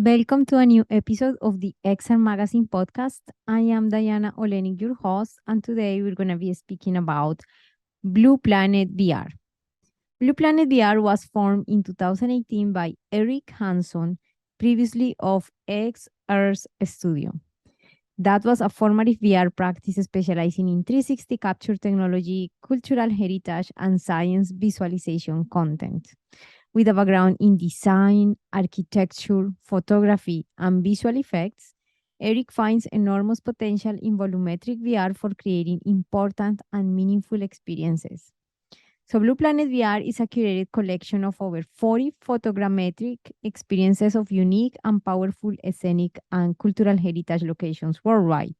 Welcome to a new episode of the XR Magazine podcast. I am Diana Olenik, your host, and today we're going to be speaking about Blue Planet VR. Blue Planet VR was formed in 2018 by Eric Hanson, previously of xRez Studio. That was a formative VR practice specializing in 360 capture technology, cultural heritage, and science visualization content. With a background in design, architecture, photography, and visual effects, Eric finds enormous potential in volumetric VR for creating important and meaningful experiences. So, Blue Planet VR is a curated collection of over 40 photogrammetric experiences of unique and powerful scenic and cultural heritage locations worldwide,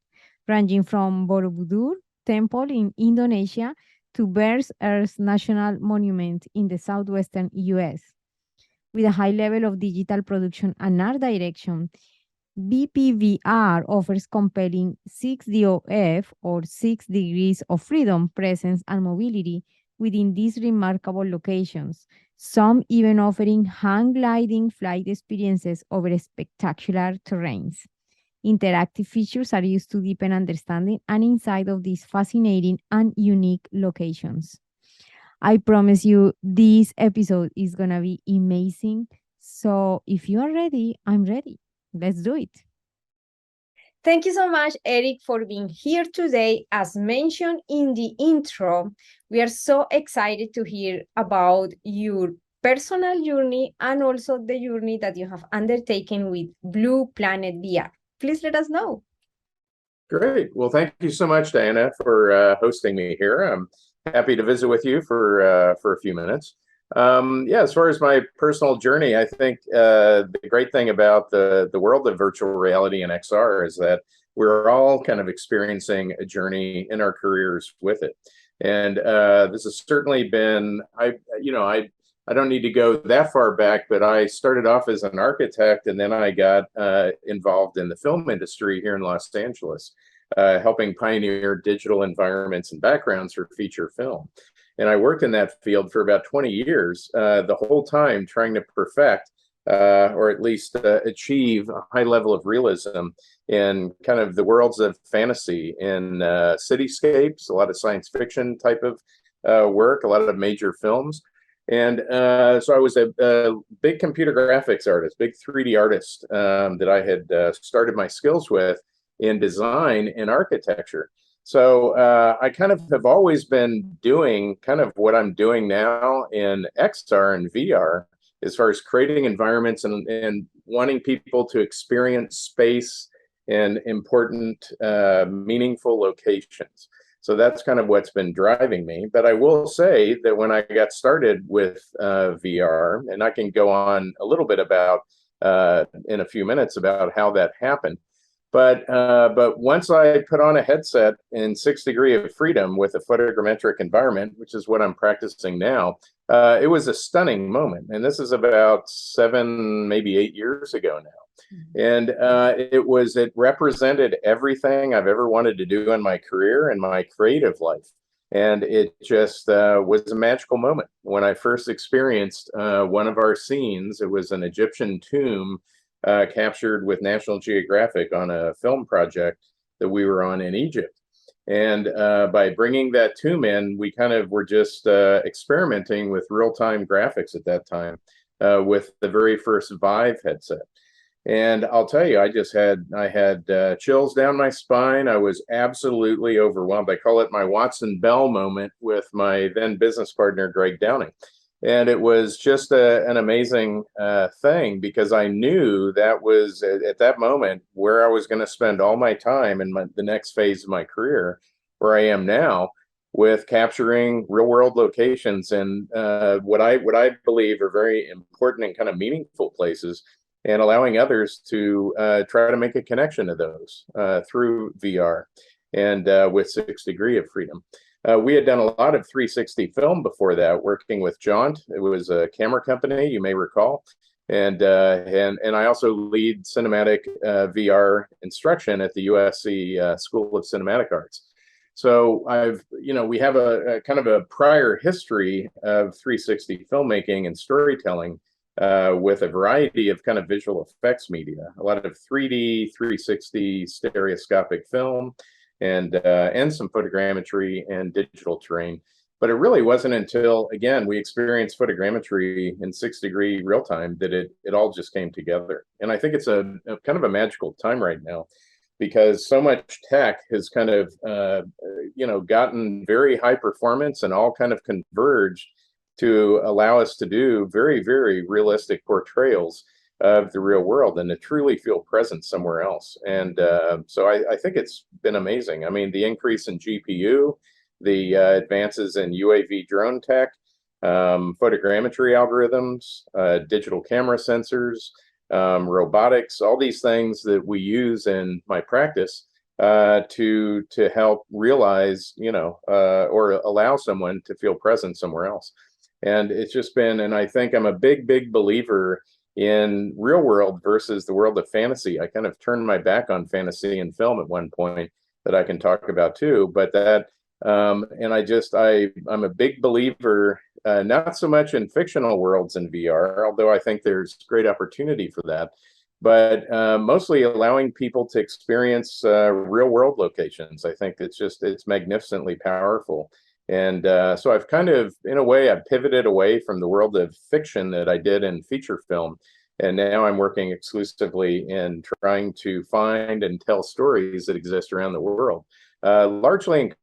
ranging from Borobudur Temple in Indonesia to Bears Earth National Monument in the southwestern US. With a high level of digital production and art direction, BPVR offers compelling 6DOF or 6 degrees of freedom, presence, and mobility within these remarkable locations, some even offering hang gliding flight experiences over spectacular terrains. Interactive features are used to deepen understanding and insight of these fascinating and unique locations. I promise you, this episode is going to be amazing. So if you are ready, I'm ready. Let's do it. Thank you so much, Eric, for being here today. As mentioned in the intro, we are so excited to hear about your personal journey and also the journey that you have undertaken with Blue Planet VR. Please let us know. Great. Well, thank you so much, Diana, for hosting me here. I'm happy to visit with you for a few minutes. Yeah, as far as my personal journey, I think the great thing about the world of virtual reality and XR is that we're all kind of experiencing a journey in our careers with it. And this has certainly been, I don't need to go that far back, but I started off as an architect, and then I got involved in the film industry here in Los Angeles, helping pioneer digital environments and backgrounds for feature film. And I worked in that field for about 20 years, the whole time trying to perfect or at least achieve a high level of realism in kind of the worlds of fantasy in cityscapes, a lot of science fiction type of work, a lot of major films. And so I was a big computer graphics artist, big 3D artist that I had started my skills with in design and architecture. So I kind of have always been doing kind of what I'm doing now in XR and VR as far as creating environments and wanting people to experience space in important, meaningful locations. So that's kind of what's been driving me. But I will say that when I got started with VR, and I can go on a little bit about in a few minutes about how that happened. But once I put on a headset in 6 degree of freedom with a photogrammetric environment, which is what I'm practicing now, it was a stunning moment. And this is about 7, maybe 8 years ago now. And it represented everything I've ever wanted to do in my career and my creative life. And it just was a magical moment. When I first experienced one of our scenes, it was an Egyptian tomb captured with National Geographic on a film project that we were on in Egypt. And by bringing that tomb in, we kind of were just experimenting with real-time graphics at that time with the very first Vive headset. And I'll tell you, I had chills down my spine. I was absolutely overwhelmed. I call it my Watson Bell moment with my then business partner, Greg Downing. And it was just an amazing thing because I knew that was at that moment where I was going to spend all my time in the next phase of my career, where I am now, with capturing real world locations and what I believe are very important and kind of meaningful places, and allowing others to try to make a connection to those through VR and with 6 degree of freedom. We had done a lot of 360 film before that, working with Jaunt. It was a camera company, you may recall. And I also lead cinematic VR instruction at the USC School of Cinematic Arts. So we have a kind of a prior history of 360 filmmaking and storytelling with a variety of kind of visual effects media, a lot of 3D, 360 stereoscopic film, and some photogrammetry and digital terrain. But it really wasn't until, again, we experienced photogrammetry in 6-degree real time that it all just came together. And I think it's a kind of a magical time right now, because so much tech has kind of, gotten very high performance and all kind of converged to allow us to do very, very realistic portrayals of the real world and to truly feel present somewhere else. And so I think it's been amazing. I mean, the increase in GPU, the advances in UAV drone tech, photogrammetry algorithms, digital camera sensors, robotics, all these things that we use in my practice to help realize, or allow someone to feel present somewhere else. And it's just been, and I think I'm a big, big believer in real world versus the world of fantasy. I kind of turned my back on fantasy and film at one point that I can talk about too, but that, and I'm a big believer, not so much in fictional worlds in VR, although I think there's great opportunity for that, but mostly allowing people to experience real world locations. I think it's magnificently powerful. And so I've kind of, in a way, I've pivoted away from the world of fiction that I did in feature film. And now I'm working exclusively in trying to find and tell stories that exist around the world, largely in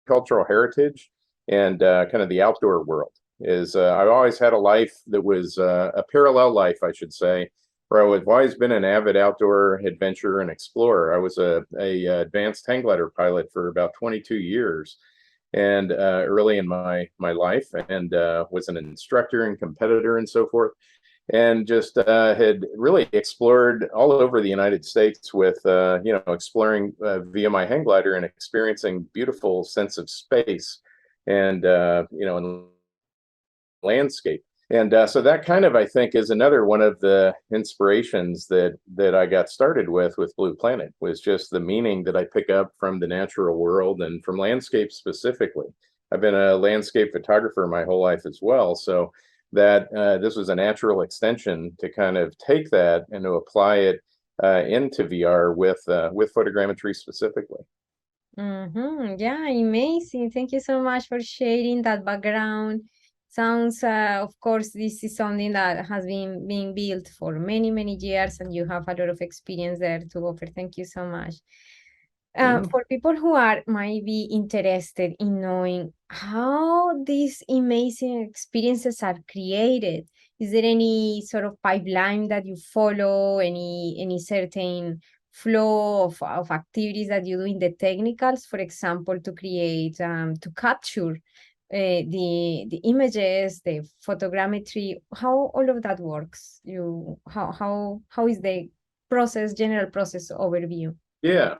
cultural heritage and kind of the outdoor world. I've always had a life that was a parallel life, I should say, where I've always been an avid outdoor adventurer and explorer. I was a advanced hang glider pilot for about 22 years. And early in my life, and was an instructor and competitor and so forth, and just had really explored all over the United States with exploring via my hang glider and experiencing beautiful sense of space and and landscape. And so that kind of, I think, is another one of the inspirations that I got started with Blue Planet, was just the meaning that I pick up from the natural world and from landscape specifically. I've been a landscape photographer my whole life as well, so that this was a natural extension to kind of take that and to apply it into VR with photogrammetry specifically. Yeah, amazing. Thank you so much for sharing that background. Sounds, of course, this is something that has been being built for many, many years, and you have a lot of experience there to offer. Thank you so much. For people who might be interested in knowing how these amazing experiences are created, is there any sort of pipeline that you follow, any certain flow of activities that you do in the technicals, for example, to create, to capture the images, the photogrammetry, how all of that works? How is the general process overview? Yeah,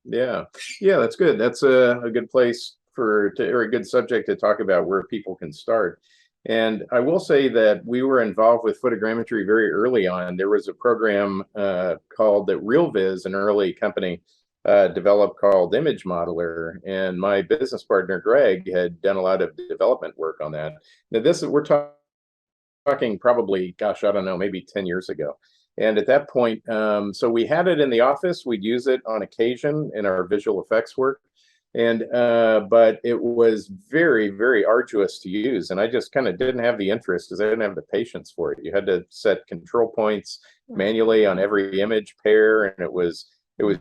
that's good. That's a good place or a good subject to talk about where people can start. And I will say that we were involved with photogrammetry very early on. There was a program called RealViz, an early company developed, called Image Modeler, and my business partner Greg had done a lot of development work on that. Now we're talking probably, gosh, I don't know, maybe 10 years ago. And at that point, so we had it in the office. We'd use it on occasion in our visual effects work, and but it was very, very arduous to use, and I just kind of didn't have the interest because I didn't have the patience for it. You had to set control points manually on every image pair, and it was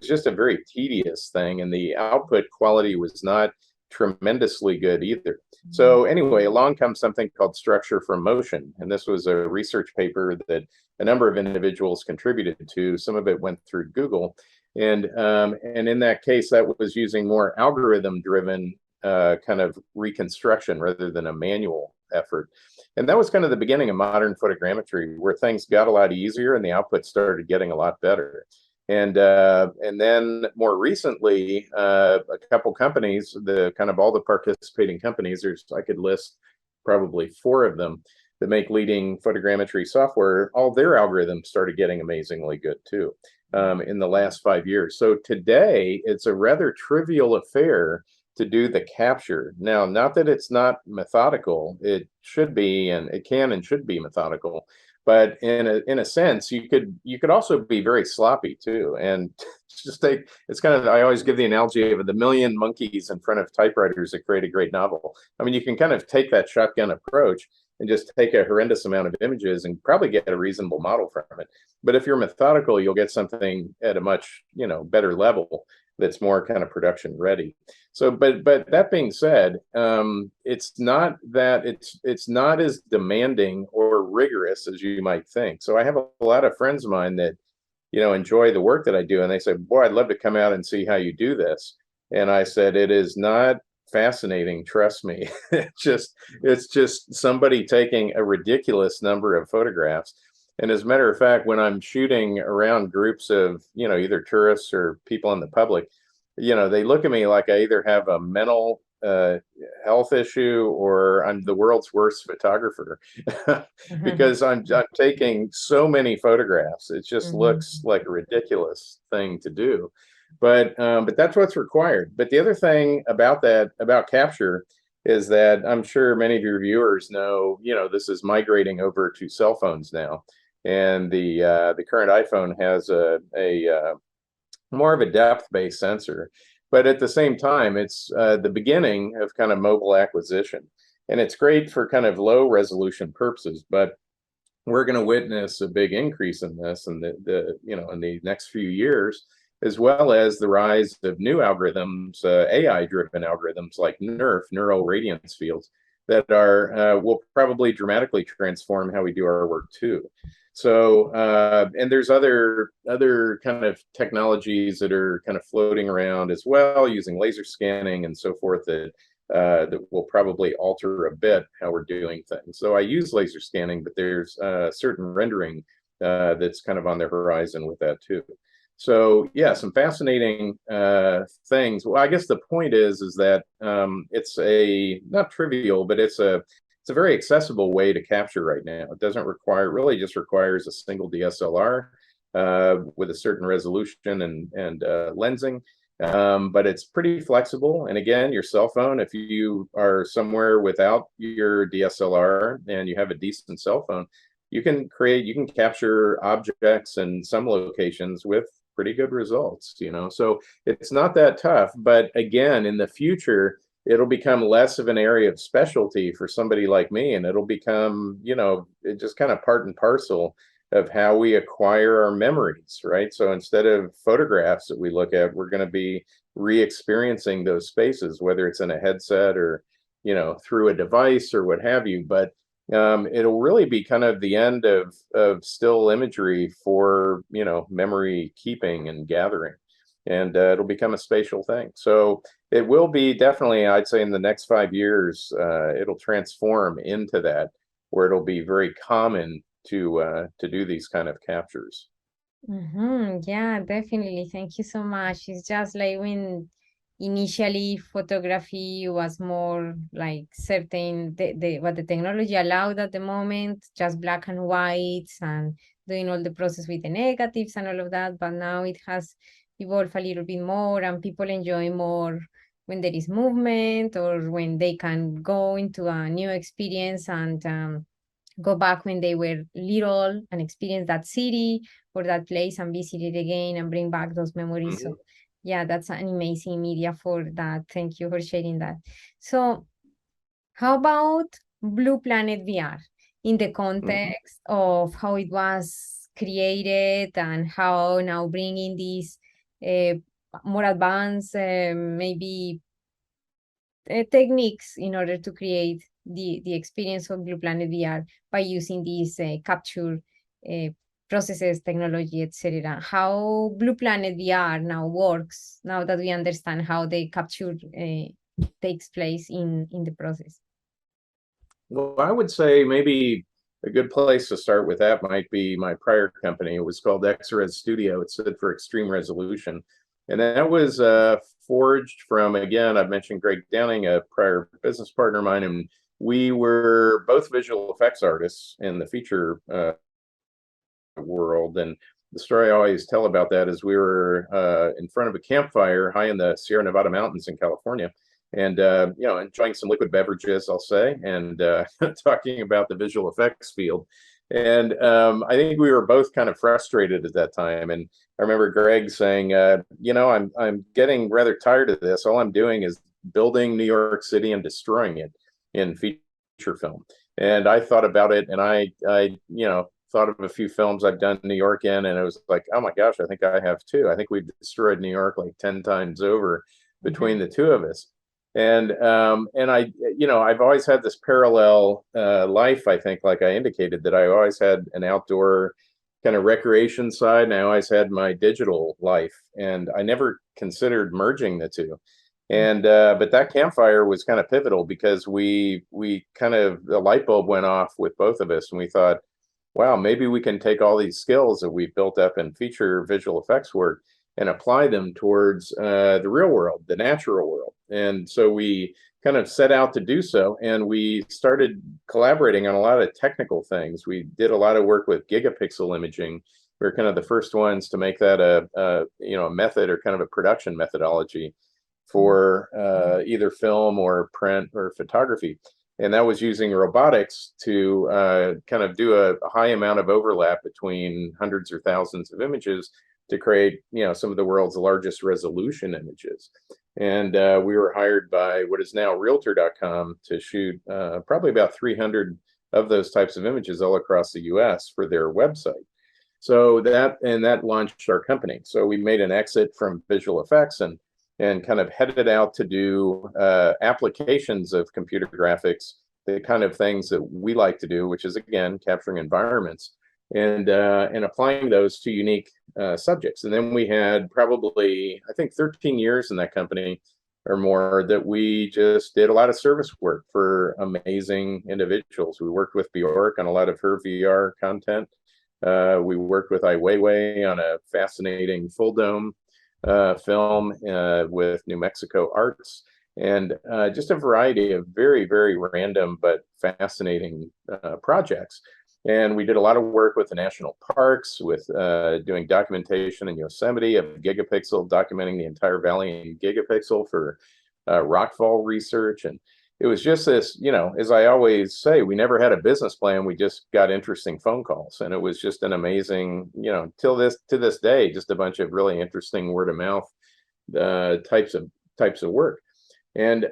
just a very tedious thing, and the output quality was not tremendously good either. So anyway, along comes something called structure from motion, and this was a research paper that a number of individuals contributed to. Some of it went through Google, and in that case, that was using more algorithm-driven kind of reconstruction rather than a manual effort. And that was kind of the beginning of modern photogrammetry, where things got a lot easier and the output started getting a lot better. And then more recently, a couple companies, all the participating companies, I could list probably 4 of them that make leading photogrammetry software. All their algorithms started getting amazingly good too in the last 5 years. So today, it's a rather trivial affair to do the capture. Now, not that it's not methodical, it should be, and it can and should be methodical. But in a sense, you could also be very sloppy too. And just take it's kind of I always give the analogy of the million monkeys in front of typewriters that create a great novel. I mean, you can kind of take that shotgun approach and just take a horrendous amount of images and probably get a reasonable model from it. But if you're methodical, you'll get something at a much, better level that's more kind of production ready. So, but that being said, it's not as demanding or rigorous as you might think. So I have a lot of friends of mine that, enjoy the work that I do, and they say, "Boy, I'd love to come out and see how you do this." And I said, "It is not fascinating, trust me." It's just somebody taking a ridiculous number of photographs. And as a matter of fact, when I'm shooting around groups of, either tourists or people in the public, they look at me like I either have a mental health issue or I'm the world's worst photographer because I'm taking so many photographs. It just looks like a ridiculous thing to do. But that's what's required. But the other thing about capture is that I'm sure many of your viewers know, this is migrating over to cell phones now. And the current iPhone has a more of a depth-based sensor, but at the same time, it's the beginning of kind of mobile acquisition, and it's great for kind of low resolution purposes. But we're going to witness a big increase in this in in the next few years, as well as the rise of new algorithms, AI-driven algorithms like neural radiance fields, that will probably dramatically transform how we do our work too. So, and there's other kind of technologies that are kind of floating around as well, using laser scanning and so forth, that will probably alter a bit how we're doing things. So I use laser scanning, but there's certain rendering that's kind of on the horizon with that too. So yeah, some fascinating things. Well, I guess the point is that it's not trivial, but it's a very accessible way to capture right now. It really just requires a single DSLR with a certain resolution and lensing. But it's pretty flexible. And again, your cell phone, if you are somewhere without your DSLR and you have a decent cell phone, you can capture objects in some locations with pretty good results, So it's not that tough. But again, in the future, it'll become less of an area of specialty for somebody like me, and it'll become, just kind of part and parcel of how we acquire our memories, right? So instead of photographs that we look at, we're going to be re-experiencing those spaces, whether it's in a headset or, through a device or what have you. But it'll really be kind of the end of still imagery for, memory keeping and gathering. And it'll become a spatial thing. So it will be definitely, I'd say in the next 5 years, it'll transform into that, where it'll be very common to do these kind of captures. Yeah, definitely. Thank you so much. It's just like when initially photography was more like certain what the technology allowed at the moment, just black and whites and doing all the process with the negatives and all of that. But now it has evolved a little bit more, and people enjoy more when there is movement or when they can go into a new experience and go back when they were little and experience that city or that place and visit it again and bring back those memories. So yeah, that's an amazing media for that. Thank you for sharing that. So how about Blue Planet VR in the context of how it was created and how now bringing these more advanced maybe techniques in order to create the experience of Blue Planet VR by using these capture processes, technology, etc. How Blue Planet VR now works, now that we understand how the capture takes place in the process. Well, I would say maybe a good place to start with that might be my prior company. It was called xRez Studio. It stood for Extreme Resolution. And that was forged from, again, I've mentioned Greg Downing, a prior business partner of mine, and we were both visual effects artists in the feature world. And the story I always tell about that is we were in front of a campfire high in the Sierra Nevada mountains in California, and enjoying some liquid beverages, I'll say, and talking about the visual effects field. And I think we were both kind of frustrated at that time. And I remember Greg saying, I'm getting rather tired of this. All I'm doing is building New York City and destroying it in feature film. And I thought about it, and I thought of a few films I've done New York in, and it was like, oh my gosh, I think I have too. I think we've destroyed New York like 10 times over between the two of us. And I've always had this parallel life. I think, like I indicated, that I always had an outdoor kind of recreation side, and I always had my digital life, and I never considered merging the two. And but that campfire was kind of pivotal because we kind of, the light bulb went off with both of us, and we thought, wow, maybe we can take all these skills that we've built up in feature visual effects work and apply them towards the real world, the natural world. And so we kind of set out to do so, and we started collaborating on a lot of technical things. We did a lot of work with gigapixel imaging. We were kind of the first ones to make that a method, or kind of a production methodology for either film or print or photography. And that was using robotics to kind of do a high amount of overlap between hundreds or thousands of images to create, some of the world's largest resolution images. And we were hired by what is now Realtor.com to shoot probably about 300 of those types of images all across the US for their website. So that launched our company. So we made an exit from visual effects and kind of headed out to do applications of computer graphics, the kind of things that we like to do, which is, again, capturing environments and applying those to unique subjects. And then we had probably, I think, 13 years in that company or more that we just did a lot of service work for amazing individuals. We worked with Bjork on a lot of her VR content. We worked with Ai Weiwei on a fascinating full dome film with New Mexico Arts, and just a variety of very, very random but fascinating projects. And we did a lot of work with the national parks, with doing documentation in Yosemite of gigapixel, documenting the entire valley in gigapixel for rockfall research. And it was just this, as I always say, we never had a business plan. We just got interesting phone calls, and it was just an amazing, to this day, just a bunch of really interesting word of mouth types of work. And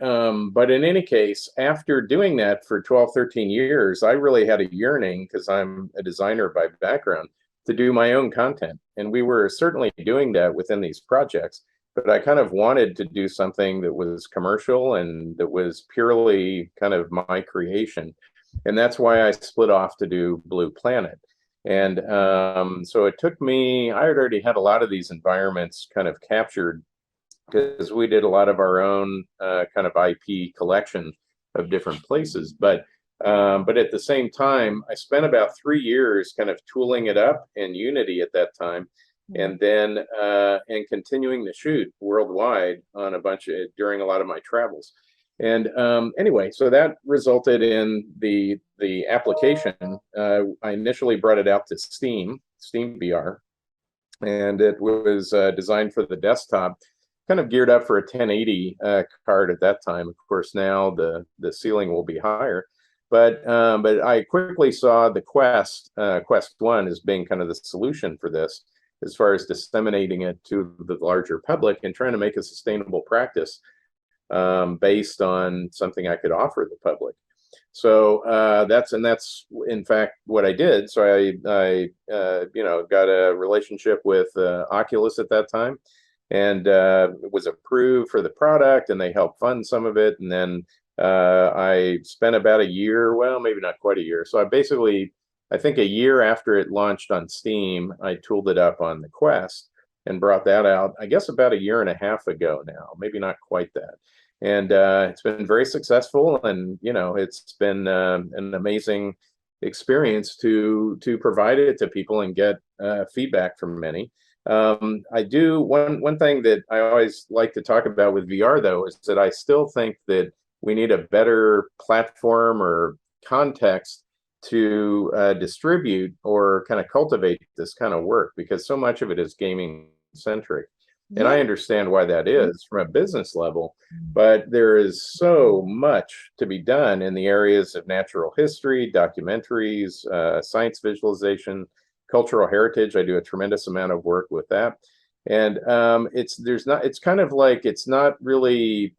but in any case, after doing that for 12, 13 years, I really had a yearning, because I'm a designer by background, to do my own content. And we were certainly doing that within these projects, but I kind of wanted to do something that was commercial and that was purely kind of my creation. And that's why I split off to do Blue Planet. And so it took me, I had already had a lot of these environments kind of captured, because we did a lot of our own kind of IP collection of different places. But at the same time, I spent about 3 years kind of tooling it up in Unity at that time, and then and continuing to shoot worldwide on during a lot of my travels. And anyway, so that resulted in the application. I initially brought it out to Steam VR, and it was designed for the desktop, kind of geared up for a 1080 card at that time. Of course, now the ceiling will be higher. But I quickly saw the Quest 1 as being kind of the solution for this, as far as disseminating it to the larger public and trying to make a sustainable practice based on something I could offer the public. So that's in fact what I did. So I got a relationship with Oculus at that time, and was approved for the product, and they helped fund some of it. And then I spent about a year, well, maybe not quite a year. So I think a year after it launched on Steam, I tooled it up on the Quest and brought that out, I guess, about a year and a half ago now, maybe not quite that. And it's been very successful, and it's been an amazing experience to provide it to people and get feedback from many. I do one thing that I always like to talk about with VR, though, is that I still think that we need a better platform or context to distribute or kind of cultivate this kind of work, because so much of it is gaming centric. And Yeah. I understand why that is from a business level, but there is so much to be done in the areas of natural history, documentaries, science visualization, cultural heritage. I do a tremendous amount of work with that. And it's kind of like it's not really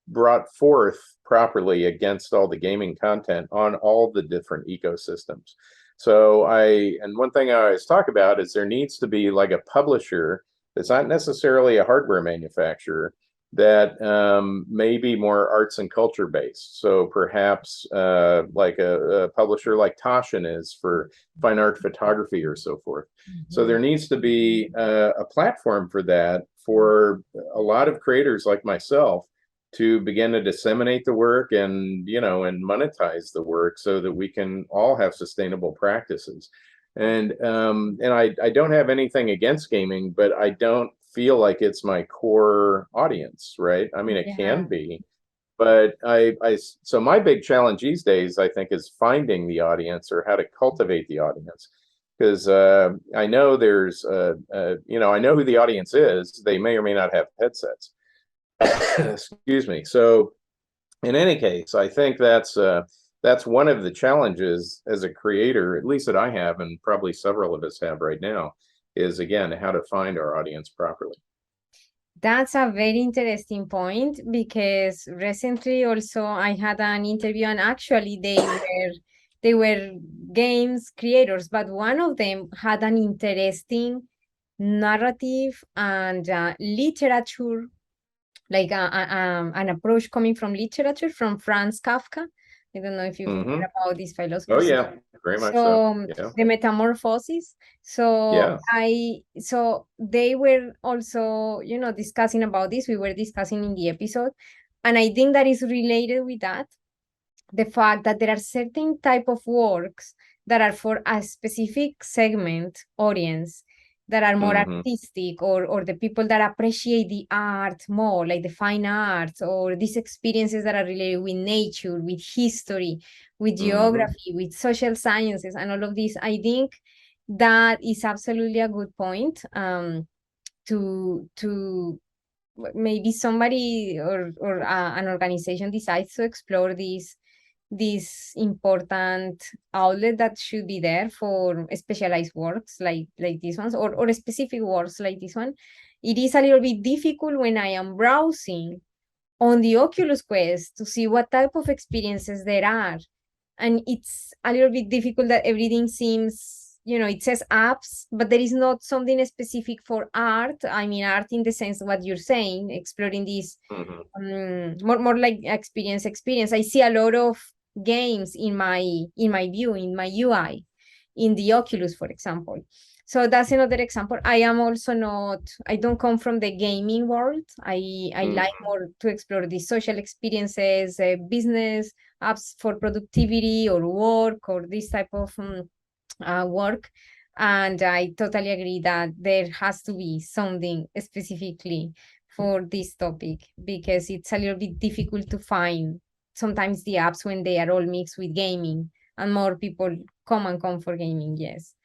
brought forth properly against all the gaming content on all the different ecosystems. So and one thing I always talk about is there needs to be like a publisher that's not necessarily a hardware manufacturer that may be more arts and culture based. So perhaps like a publisher like Toshin is for fine art photography or so forth. So there needs to be a platform for that for a lot of creators like myself to begin to disseminate the work and and monetize the work so that we can all have sustainable practices. And I don't have anything against gaming, but I don't feel like it's my core audience, right? I mean, it Yeah. can be, but so my big challenge these days, I think, is finding the audience or how to cultivate the audience. Because I know I know who the audience is. They may or may not have headsets. Excuse me. So in any case, I think that's one of the challenges as a creator, at least that I have, and probably several of us have right now, is again how to find our audience properly. That's a very interesting point because recently also I had an interview and actually they were games creators, but one of them had an interesting narrative and literature, like an approach coming from literature from Franz Kafka. I don't know if you've Hmm. heard about these Oh philosophers. yeah, very much so. So Yeah, the metamorphosis. yeah. So they were also, discussing about this. We were discussing in the episode, and I think that is related with that, the fact that there are certain type of works that are for a specific segment audience, that are more Hmm. artistic, or the people that appreciate the art more, like the fine arts, or these experiences that are related with nature, with history, with Hmm. geography, with social sciences, and all of this. I think that is absolutely a good point, to maybe somebody or an organization decides to explore this important outlet that should be there for specialized works like these ones, or specific works like this one. It is a little bit difficult when I am browsing on the Oculus Quest to see what type of experiences there are. And it's a little bit difficult that everything seems, it says apps, but there is not something specific for art. I mean, art in the sense of what you're saying, exploring this, Hmm. more like experience. I see a lot of games in my view, in my UI, in the Oculus, for example. So that's another example. I don't come from the gaming world. I like Hmm. more to explore the social experiences, business apps for productivity or work, or this type of work. And I totally agree that there has to be something specifically for this topic, because it's a little bit difficult to find sometimes the apps when they are all mixed with gaming, and more people come for gaming. Yes.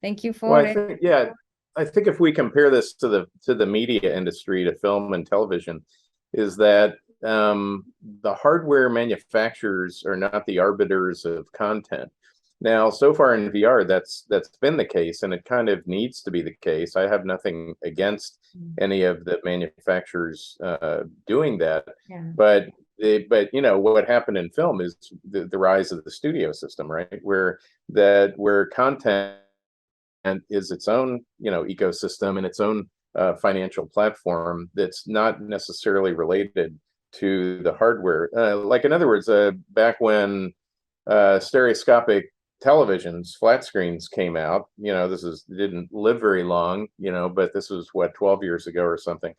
Thank you Well, for it. I think if we compare this to the media industry, to film and television, is that the hardware manufacturers are not the arbiters of content. Now, so far in VR, that's been the case, and it kind of needs to be the case. I have nothing against any of the manufacturers doing that, Yeah. but but what happened in film is the rise of the studio system, right? Where content is its own ecosystem and its own financial platform that's not necessarily related to the hardware. Like in other words, back when stereoscopic televisions, flat screens came out, didn't live very long, but this was what, 12 years ago or something.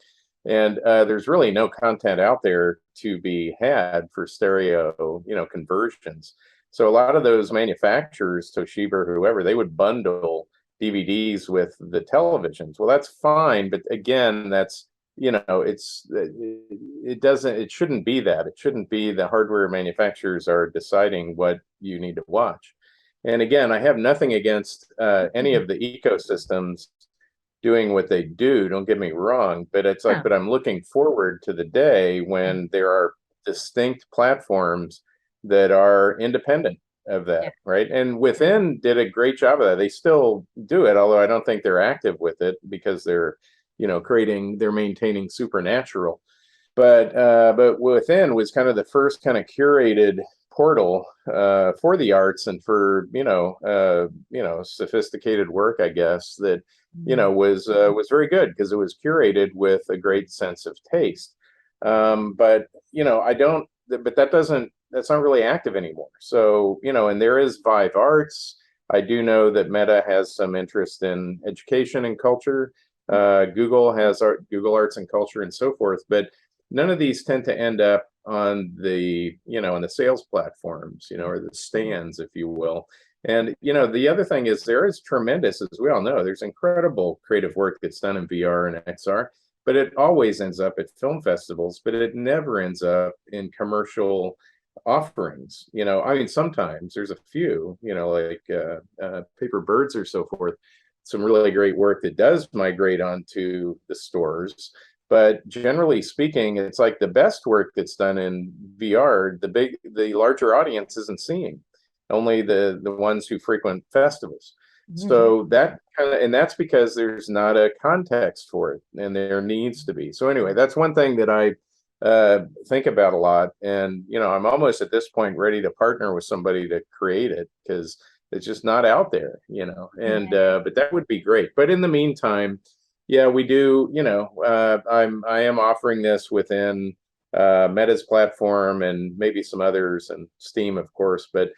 And there's really no content out there to be had for stereo, conversions. So a lot of those manufacturers, Toshiba or whoever, they would bundle DVDs with the televisions. Well, that's fine, but again, it shouldn't be that. It shouldn't be the hardware manufacturers are deciding what you need to watch. And again, I have nothing against any of the ecosystems doing what they do. Don't get me wrong, but it's like, Yeah. but I'm looking forward to the day when there are distinct platforms that are independent of Yeah. that, right? And Within did a great job of that. They still do it, although I don't think they're active with it because they're maintaining Supernatural. But Within was kind of the first kind of curated portal for the arts and for sophisticated work, I guess, that was very good because it was curated with a great sense of taste. But I don't. But that's not really active anymore. So and there is Vive Arts. I do know that Meta has some interest in education and culture. Google has Google Arts and Culture and so forth. But none of these tend to end up on the sales platforms, or the stands, if you will. And the other thing is there is tremendous, as we all know, there's incredible creative work that's done in VR and XR, but it always ends up at film festivals, but it never ends up in commercial offerings. I mean, sometimes there's a few, like Paper Birds or so forth, some really great work that does migrate onto the stores. But generally speaking, it's like the best work that's done in VR, the larger audience isn't seeing, only the ones who frequent festivals. So that's because there's not a context for it, and there needs to be. So anyway, that's one thing that I think about a lot, and I'm almost at this point ready to partner with somebody to create it because it's just not out there, And but that would be great. But in the meantime, yeah, we do. I am offering this within Meta's platform and maybe some others and Steam, of course. But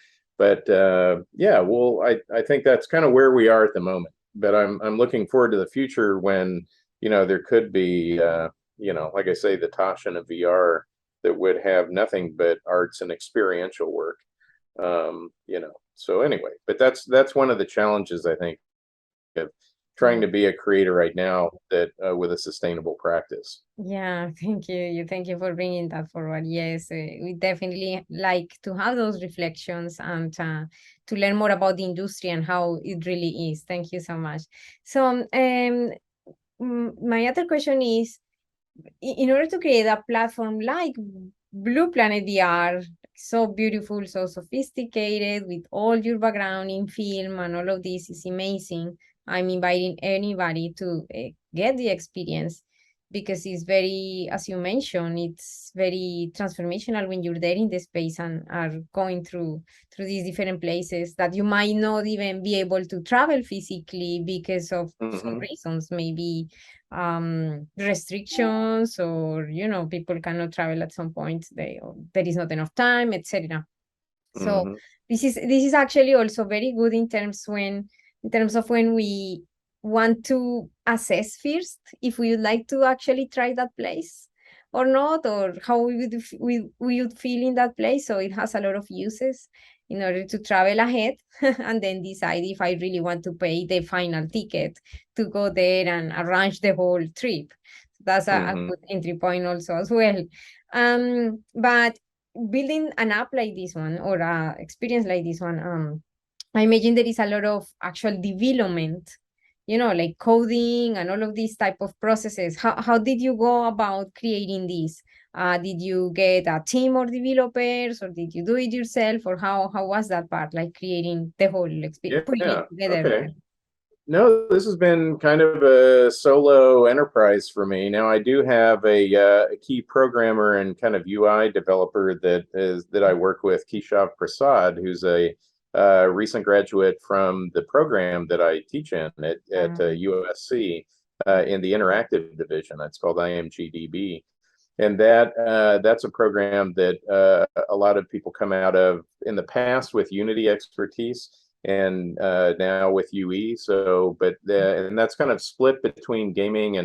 yeah, well, I think that's kind of where we are at the moment. But I'm looking forward to the future when there could be like I say, the Toshin of VR that would have nothing but arts and experiential work. So anyway, but that's one of the challenges I think of trying to be a creator right now that with a sustainable practice. Yeah, thank you. Thank you for bringing that forward. Yes, we definitely like to have those reflections and to learn more about the industry and how it really is. Thank you so much. So, my other question is, in order to create a platform like Blue Planet VR, so beautiful, so sophisticated, with all your background in film and all of this is amazing. I'm inviting anybody to get the experience because it's very, as you mentioned, it's very transformational when you're there in the space and are going through these different places that you might not even be able to travel physically because of some Mm-hmm. reasons, maybe restrictions, or people cannot travel at some point, there is not enough time, etc. So Mm-hmm. this is actually also very good in terms of when we want to assess first if we would like to actually try that place or not, or how we would feel in that place. So it has a lot of uses in order to travel ahead and then decide if I really want to pay the final ticket to go there and arrange the whole trip. That's a Mm-hmm. good entry point also as well. But building an app like this one or a experience like this one, I imagine there is a lot of actual development, like coding and all of these type of processes. How did you go about creating this? Did you get a team of developers, or did you do it yourself, or how was that part, like creating the whole experience, putting it Yeah. together? Okay. No, this has been kind of a solo enterprise for me. Now I do have a key programmer and kind of UI developer that I work with, Keshav Prasad, who's a recent graduate from the program that I teach at USC in the interactive division. That's called IMGDB, and that's a program that a lot of people come out of in the past with Unity expertise and now with UE. And that's kind of split between gaming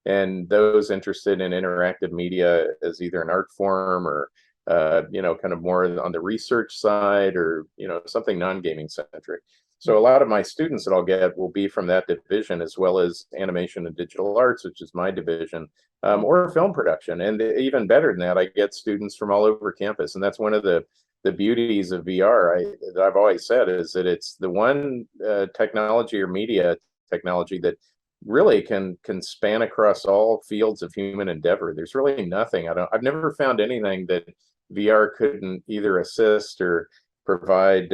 and those interested in interactive media as either an art form or kind of more on the research side or something non-gaming centric. So a lot of my students that I'll get will be from that division, as well as animation and digital arts, which is my division, or film production. And even better than that, I get students from all over campus, and that's one of the beauties of VR. That I've always said is that it's the one technology or media technology that really can span across all fields of human endeavor. There's really nothing. I've never found anything that VR couldn't either assist or provide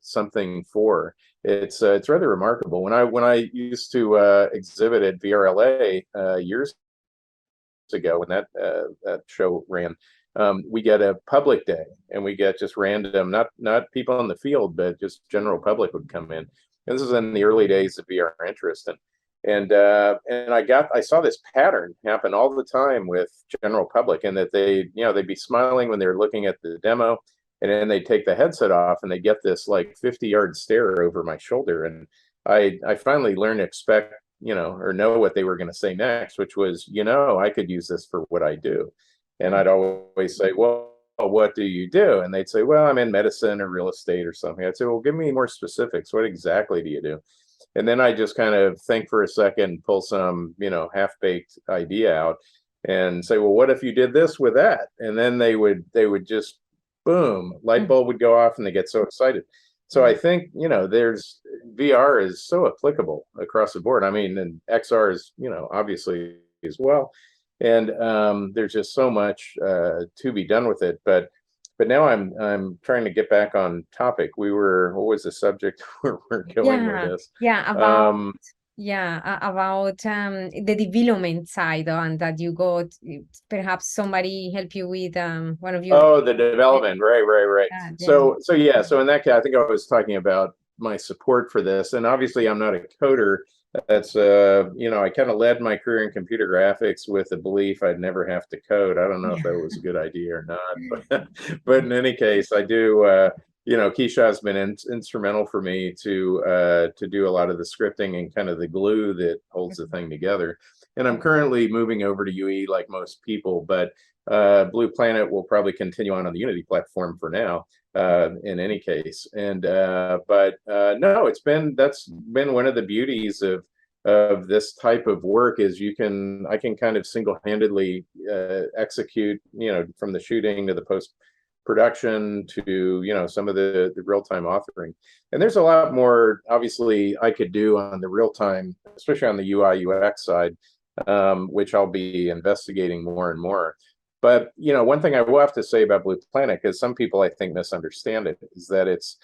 something for. It's rather remarkable. When I used to exhibit at VRLA years ago, when that show ran, we get a public day, and we get just random, not people in the field, but just general public would come in. And this is in the early days of VR interest, and I saw this pattern happen all the time with general public, and that they'd be smiling when they're looking at the demo, and then they take the headset off, and they get this like 50-yard stare over my shoulder, and I finally learned to expect, or know what they were going to say next, which was, I could use this for what I do. And I'd always say, well, what do you do? And they'd say, well, I'm in medicine or real estate or something. I'd say, well, give me more specifics. What exactly do you do? And then I just kind of think for a second, pull some, half-baked idea out and say, well, what if you did this with that? And then they would just, boom, light bulb would go off, and they get so excited. So I think, there's VR is so applicable across the board. I mean, and XR is, obviously as well. And there's just so much to be done with it. But now I'm trying to get back on topic. What was the subject we're going with this? About the development side, and that you got perhaps somebody help you with one of your. Oh, the development, right. So in that case, I think I was talking about my support for this, and obviously I'm not a coder. That's I kind of led my career in computer graphics with the belief I'd never have to code. I don't know if that was a good idea or not, but in any case, I do. Keisha has been instrumental for me to do a lot of the scripting and kind of the glue that holds the thing together. And I'm currently moving over to UE like most people, but Blue Planet will probably continue on the Unity platform for now. In any case, and but no, that's been one of the beauties of this type of work is I can kind of single-handedly execute, from the shooting to the post-production to some of the real-time authoring. And there's a lot more obviously I could do on the real-time, especially on the UI UX side, which I'll be investigating more and more. But one thing I will have to say about Blue Planet, because some people I think misunderstand it, is that it's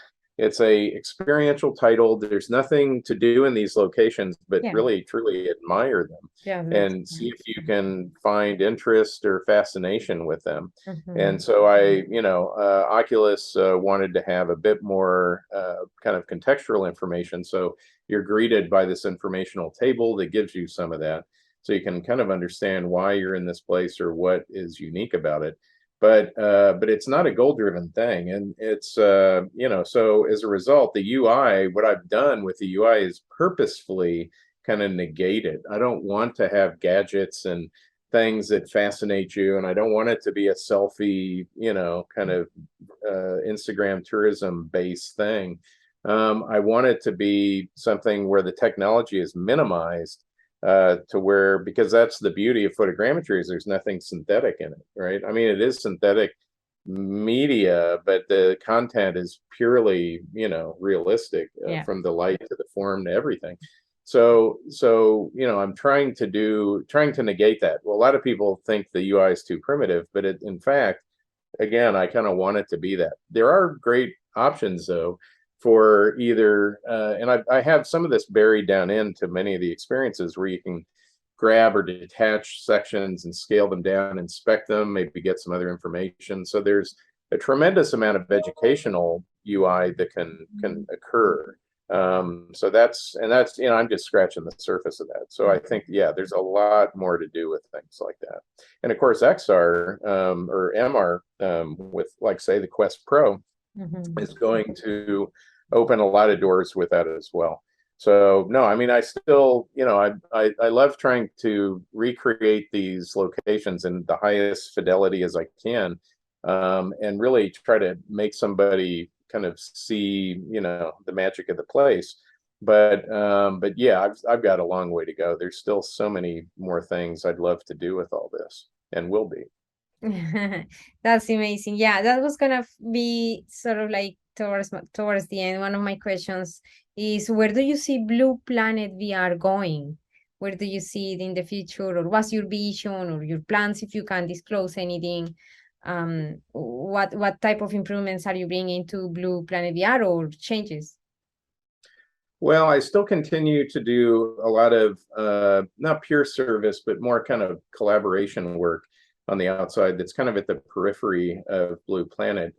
a experiential title. There's nothing to do in these locations, but really truly admire them and see if you can find interest or fascination with them. And so Oculus wanted to have a bit more kind of contextual information. So you're greeted by this informational table that gives you some of that, so you can kind of understand why you're in this place or what is unique about it. But it's not a goal-driven thing, and it's so as a result, the UI, what I've done with the UI is purposefully kind of negate it. I don't want to have gadgets and things that fascinate you, and I don't want it to be a selfie, kind of Instagram tourism based thing. I want it to be something where the technology is minimized to where, because that's the beauty of photogrammetry, is there's nothing synthetic in it, right? I mean, it is synthetic media, but the content is purely, realistic from the light to the form to everything. So I'm trying to negate that. Well, a lot of people think the UI is too primitive, but in fact, again, I kind of want it to be that. There are great options though, for either, and I have some of this buried down into many of the experiences where you can grab or detach sections and scale them down, inspect them, maybe get some other information. So there's a tremendous amount of educational UI that can occur. So that's I'm just scratching the surface of that. So I think, there's a lot more to do with things like that. And of course, XR or MR with, like, say, the Quest Pro is going to open a lot of doors with that as well. So no, I mean, I still, I love trying to recreate these locations in the highest fidelity as I can, and really try to make somebody kind of see, the magic of the place. But yeah, I've got a long way to go. There's still so many more things I'd love to do with all this, and will be. That's amazing. Yeah, that was gonna be sort of like towards the end. One of my questions is where do you see Blue Planet VR going? Where do you see it in the future, or what's your vision or your plans, if you can disclose anything? What type of improvements are you bringing to Blue Planet VR, or changes? Well, I still continue to do a lot of not pure service, but more kind of collaboration work on the outside that's kind of at the periphery of Blue Planet,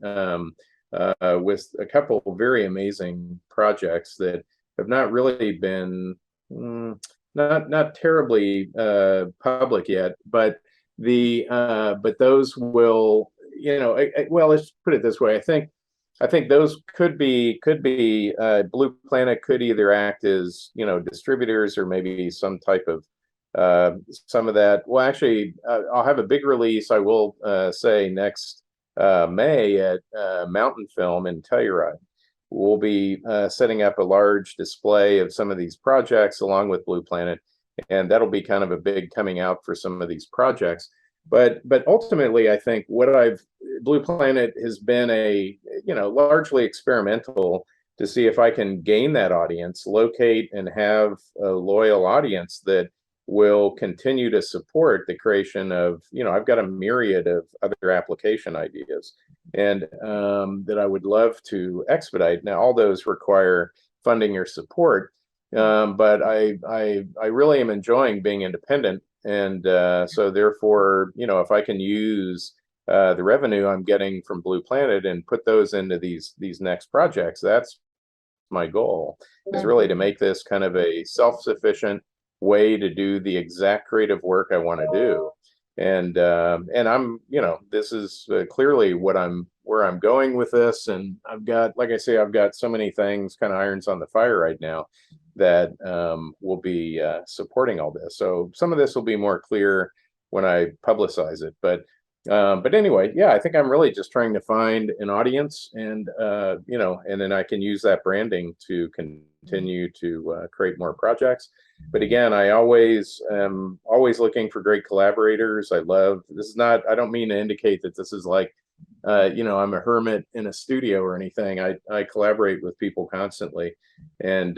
with a couple very amazing projects that have not really been not terribly public yet, but but those will, well, let's put it this way. I think those could be Blue Planet could either act as, distributors, or maybe some type of some of that. Well, actually, I'll have a big release, I will say, next May at Mountain Film in Telluride. We'll be setting up a large display of some of these projects along with Blue Planet, and that'll be kind of a big coming out for some of these projects. But ultimately, I think Blue Planet has been largely experimental to see if I can gain that audience, locate and have a loyal audience that will continue to support the creation of, I've got a myriad of other application ideas, and that I would love to expedite. Now, all those require funding or support, but I really am enjoying being independent. And so therefore, if I can use the revenue I'm getting from Blue Planet and put those into these next projects, that's my goal, is really to make this kind of a self-sufficient way to do the exact creative work I want to do. And I'm, this is clearly where I'm going with this. And I've got, like I say, I've got so many things, kind of irons on the fire right now, that will be supporting all this. So some of this will be more clear when I publicize it. But anyway, yeah, I think I'm really just trying to find an audience, and and then I can use that branding to continue to create more projects. But again, I always am always looking for great collaborators. I don't mean to indicate that this is like, I'm a hermit in a studio or anything. I collaborate with people constantly. And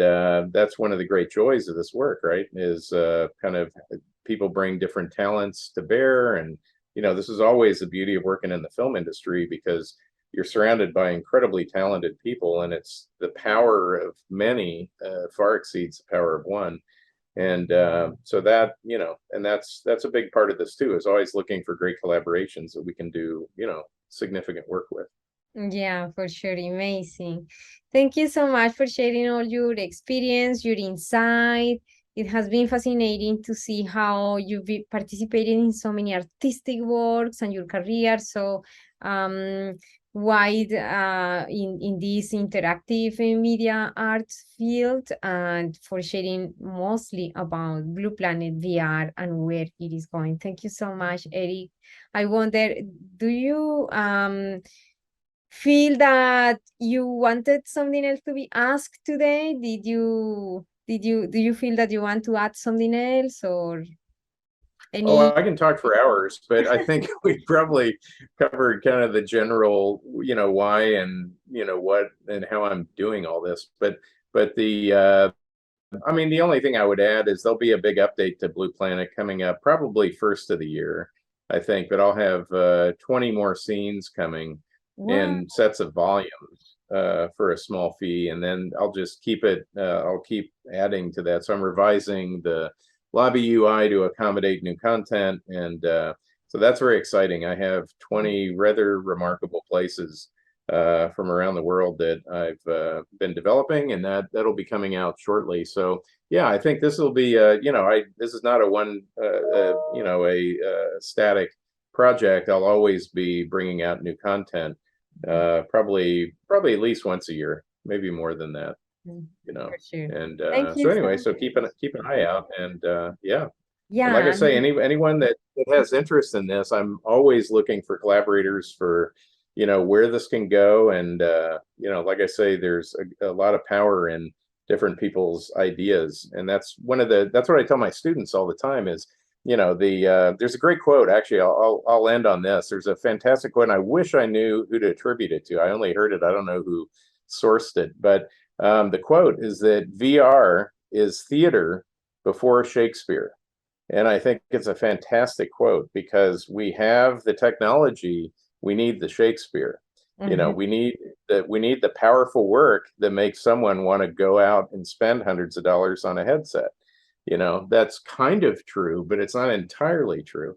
that's one of the great joys of this work, right? Is kind of people bring different talents to bear. And, this is always the beauty of working in the film industry, because you're surrounded by incredibly talented people, and it's the power of many far exceeds the power of one. And so that, and that's a big part of this too, is always looking for great collaborations that we can do, significant work with. Yeah, for sure. Amazing. Thank you so much for sharing all your experience, your insight. It has been fascinating to see how you've been participating in so many artistic works and your career so um, wide in this interactive media arts field, and for sharing mostly about Blue Planet VR and where it is going. Thank you so much, Eric. I wonder, do you feel that you wanted something else to be asked today? Do you feel that you want to add something else, or Oh, any? I can talk for hours, but I think we probably covered kind of the general, why and, what and how I'm doing all this. But I mean, the only thing I would add is there'll be a big update to Blue Planet coming up, probably first of the year, I think. But I'll have 20 more scenes coming What? in sets of volumes for a small fee, and then I'll just keep it. I'll keep adding to that. So I'm revising the lobby UI to accommodate new content, and so that's very exciting. I have 20 rather remarkable places from around the world that I've been developing, and that'll be coming out shortly. So yeah, I think this will be this is not a one static project. I'll always be bringing out new content, probably at least once a year, maybe more than that. For sure. And Thank so you anyway, so so keep an eye out, and yeah. And like I Yeah, say, anyone that has interest in this, I'm always looking for collaborators for, where this can go. And like I say, there's a lot of power in different people's ideas, and that's what I tell my students all the time is, there's a great quote. Actually, I'll end on this. There's a fantastic quote, and I wish I knew who to attribute it to. I only heard it. I don't know who sourced it, but The quote is that VR is theater before Shakespeare. And I think it's a fantastic quote because we have the technology, we need the Shakespeare. You know, we need the powerful work that makes someone want to go out and spend hundreds of dollars on a headset. You know, that's kind of true, but it's not entirely true.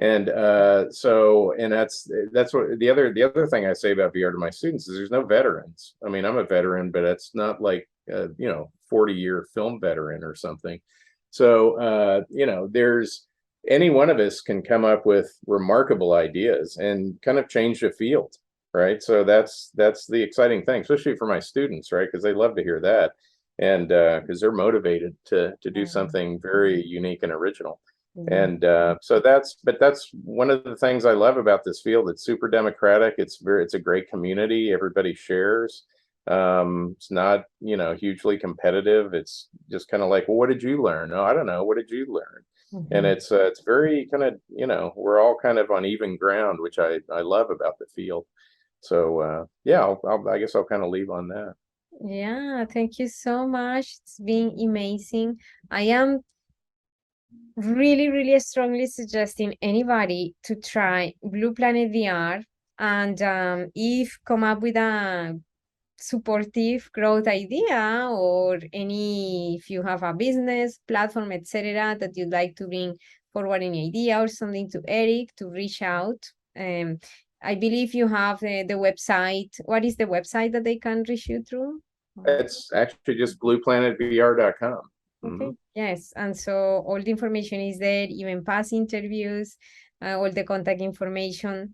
And and that's what the other thing I say about VR to my students is there's no veterans. I mean, I'm a veteran, but it's not like 40-year film veteran or something. So there's any one of us can come up with remarkable ideas and kind of change the field, right? So that's the exciting thing, especially for my students, right? Because they love to hear that, and because they're motivated to do something very unique and original. And so that's one of the things I love about this field. It's super democratic. It's a great community. Everybody shares. It's not, hugely competitive. It's just kind of like, well, what did you learn? Oh, I don't know. What did you learn? And it's very kind of, we're all kind of on even ground, which I love about the field. So I guess I'll kind of leave on that. Yeah, thank you so much. It's been amazing. I am really, really strongly suggesting anybody to try Blueplanet VR, and if come up with a supportive growth idea, or if you have a business platform, etc., that you'd like to bring forward any idea or something to Eric, to reach out. I believe you have the website. What is the website that they can reach you through? It's actually just blueplanetvr.com. Okay. Yes, and so all the information is there, even past interviews, all the contact information.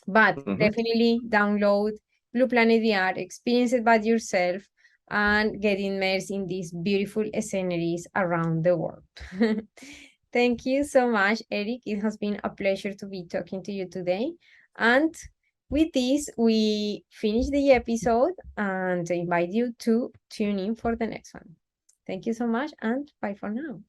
But definitely download Blue Planet VR, experience it by yourself, and get immersed in these beautiful sceneries around the world. Thank you so much, Eric. It has been a pleasure to be talking to you today. And with this, we finish the episode and invite you to tune in for the next one. Thank you so much, and bye for now.